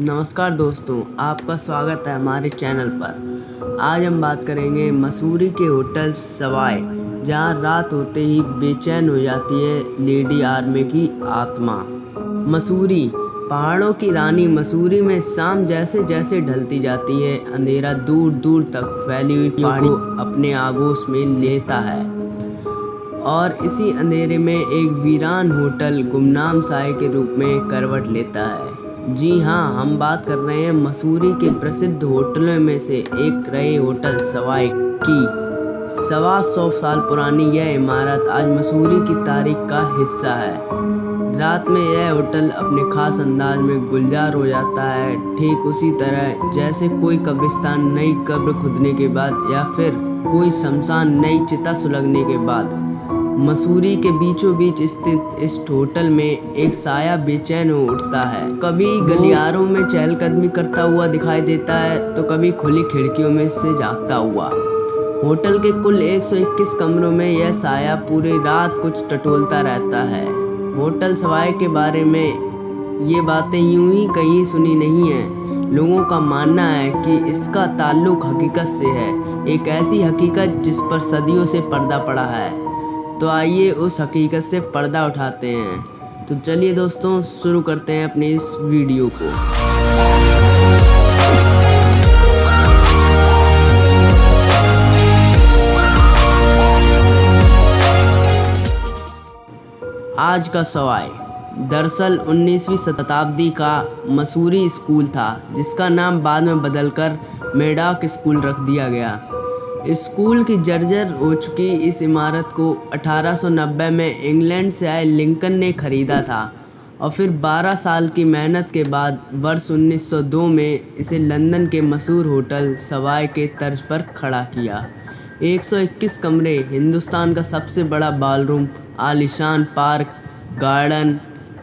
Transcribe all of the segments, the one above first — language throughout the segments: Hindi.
नमस्कार दोस्तों, आपका स्वागत है हमारे चैनल पर। आज हम बात करेंगे मसूरी के होटल सवाई, जहां रात होते ही बेचैन हो जाती है लेडी आर्मी की आत्मा। मसूरी, पहाड़ों की रानी मसूरी में शाम जैसे जैसे ढलती जाती है, अंधेरा दूर दूर तक फैली हुई पहाड़ी को अपने आगोश में लेता है और इसी अंधेरे में एक वीरान होटल गुमनाम साए के रूप में करवट लेता है। जी हाँ, हम बात कर रहे हैं मसूरी के प्रसिद्ध होटलों में से एक रहे होटल सवाई की। 125 साल पुरानी यह इमारत आज मसूरी की तारीख का हिस्सा है। रात में यह होटल अपने खास अंदाज में गुलजार हो जाता है, ठीक उसी तरह जैसे कोई कब्रिस्तान नई कब्र खुदने के बाद या फिर कोई शमशान नई चिता सुलगने के बाद। मसूरी के बीचों बीच स्थित इस होटल में एक साया बेचैन हो उठता है। कभी गलियारों में चहलकदमी करता हुआ दिखाई देता है तो कभी खुली खिड़कियों में से झांकता हुआ। होटल के कुल 121 कमरों में यह साया पूरी रात कुछ टटोलता रहता है। होटल सवाई के बारे में ये बातें यूं ही कहीं सुनी नहीं है। लोगों का मानना है कि इसका ताल्लुक हकीकत से है, एक ऐसी हकीकत जिस पर सदियों से पर्दा पड़ा है। तो आइए उस हकीकत से पर्दा उठाते हैं। तो चलिए दोस्तों, शुरू करते हैं अपनी इस वीडियो को। आज का सवाई दरअसल 19वीं शताब्दी का मसूरी स्कूल था, जिसका नाम बाद में बदलकर मेडॉक स्कूल रख दिया गया। स्कूल की जर्जर हो चुकी इस इमारत को 1890 में इंग्लैंड से आए लिंकन ने खरीदा था और फिर 12 साल की मेहनत के बाद वर्ष 1902 में इसे लंदन के मशहूर होटल सवाई के तर्ज पर खड़ा किया। 121 कमरे, हिंदुस्तान का सबसे बड़ा बॉलरूम, आलीशान park, garden,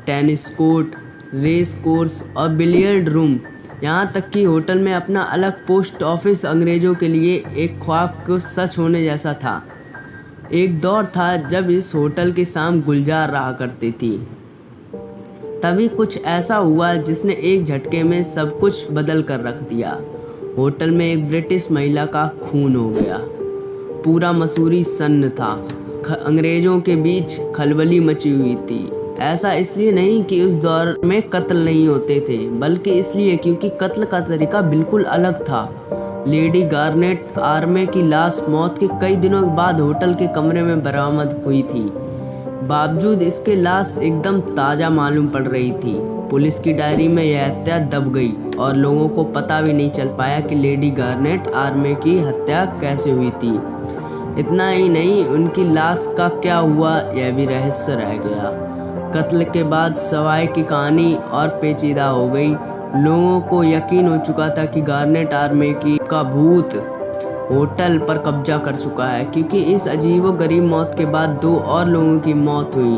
tennis court, race course और बिलियर्ड रूम, यहाँ तक कि होटल में अपना अलग पोस्ट ऑफिस अंग्रेज़ों के लिए एक ख्वाब को सच होने जैसा था। एक दौर था जब इस होटल की शाम गुलजार रहा करती थी। तभी कुछ ऐसा हुआ जिसने एक झटके में सब कुछ बदल कर रख दिया। होटल में एक ब्रिटिश महिला का खून हो गया। पूरा मसूरी सन्न था। अंग्रेज़ों के बीच खलबली मची हुई थी। ऐसा इसलिए नहीं कि उस दौर में कत्ल नहीं होते थे, बल्कि इसलिए क्योंकि कत्ल का तरीका बिल्कुल अलग था। लेडी गार्नेट आर्मे की लाश मौत के कई दिनों के बाद होटल के कमरे में बरामद हुई थी। बावजूद इसके लाश एकदम ताज़ा मालूम पड़ रही थी। पुलिस की डायरी में यह हत्या दब गई और लोगों को पता भी नहीं चल पाया कि लेडी गार्नेट आर्मे की हत्या कैसे हुई थी। इतना ही नहीं, उनकी लाश का क्या हुआ यह भी रहस्य रह गया। कत्ल के बाद सवाई की कहानी और पेचीदा हो गई। लोगों को यकीन हो चुका था कि गार्नेट आर्मी का भूत होटल पर कब्जा कर चुका है, क्योंकि इस अजीबोगरीब मौत के बाद 2 और लोगों की मौत हुई।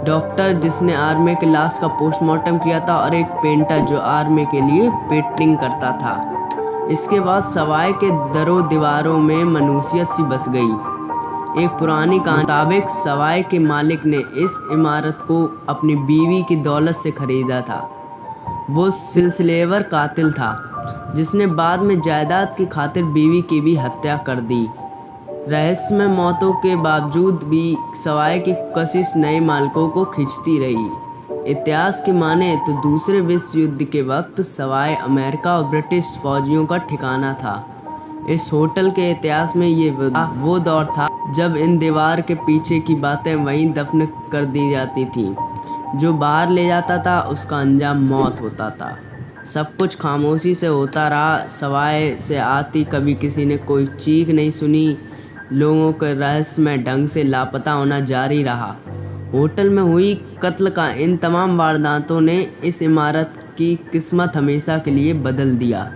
डॉक्टर जिसने आर्मी की लाश का पोस्टमार्टम किया था और एक पेंटर जो आर्मी के लिए पेंटिंग करता था। इसके बाद सवाई के दरों दीवारों में मनुष्यत सी बस गई। एक पुरानी कहानी के मुताबिक सवाई के मालिक ने इस इमारत को अपनी बीवी की दौलत से खरीदा था। वो सिलसिलेवर कातिल था जिसने बाद में जायदाद की खातिर बीवी की भी हत्या कर दी। रहस्यमय मौतों के बावजूद भी सवाई की कशिश नए मालिकों को खींचती रही। इतिहास की माने तो दूसरे विश्व युद्ध के वक्त सवाई अमेरिका और ब्रिटिश फौजियों का ठिकाना था। इस होटल के इतिहास में ये वो दौर था जब इन दीवार के पीछे की बातें वहीं दफन कर दी जाती थीं। जो बाहर ले जाता था उसका अंजाम मौत होता था। सब कुछ खामोशी से होता रहा। सवाई से आती कभी किसी ने कोई चीख नहीं सुनी। लोगों के रहस्यमय ढंग से लापता होना जारी रहा। होटल में हुई कत्ल का इन तमाम वारदातों ने इस इमारत की किस्मत हमेशा के लिए बदल दिया।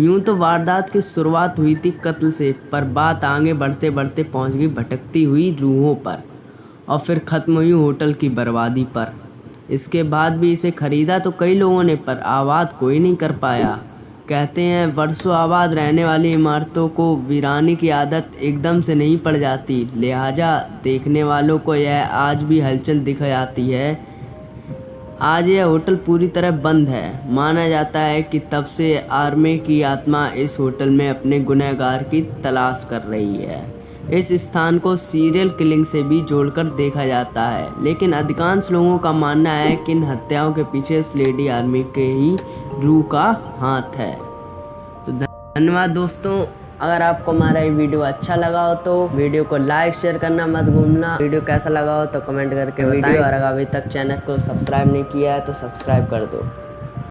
यूं तो वारदात की शुरुआत हुई थी कत्ल से, पर बात आगे बढ़ते बढ़ते पहुंच गई भटकती हुई रूहों पर और फिर ख़त्म हुई होटल की बर्बादी पर। इसके बाद भी इसे खरीदा तो कई लोगों ने, पर आबाद कोई नहीं कर पाया। कहते हैं वर्षों आबाद रहने वाली इमारतों को वीरानी की आदत एकदम से नहीं पड़ जाती, लिहाजा देखने वालों को यह आज भी हलचल दिख जाती है। आज यह होटल पूरी तरह बंद है। माना जाता है कि तब से आर्मी की आत्मा इस होटल में अपने गुनहगार की तलाश कर रही है। इस स्थान को सीरियल किलिंग से भी जोड़कर देखा जाता है, लेकिन अधिकांश लोगों का मानना है कि इन हत्याओं के पीछे इस लेडी आर्मी के ही रूह का हाथ है। तो धन्यवाद दोस्तों। अगर आपको हमारा ये वीडियो अच्छा लगा हो तो वीडियो को लाइक शेयर करना मत भूलना। वीडियो कैसा लगा हो तो कमेंट करके बताएं। और अगर अभी तक चैनल को सब्सक्राइब नहीं किया है तो सब्सक्राइब कर दो।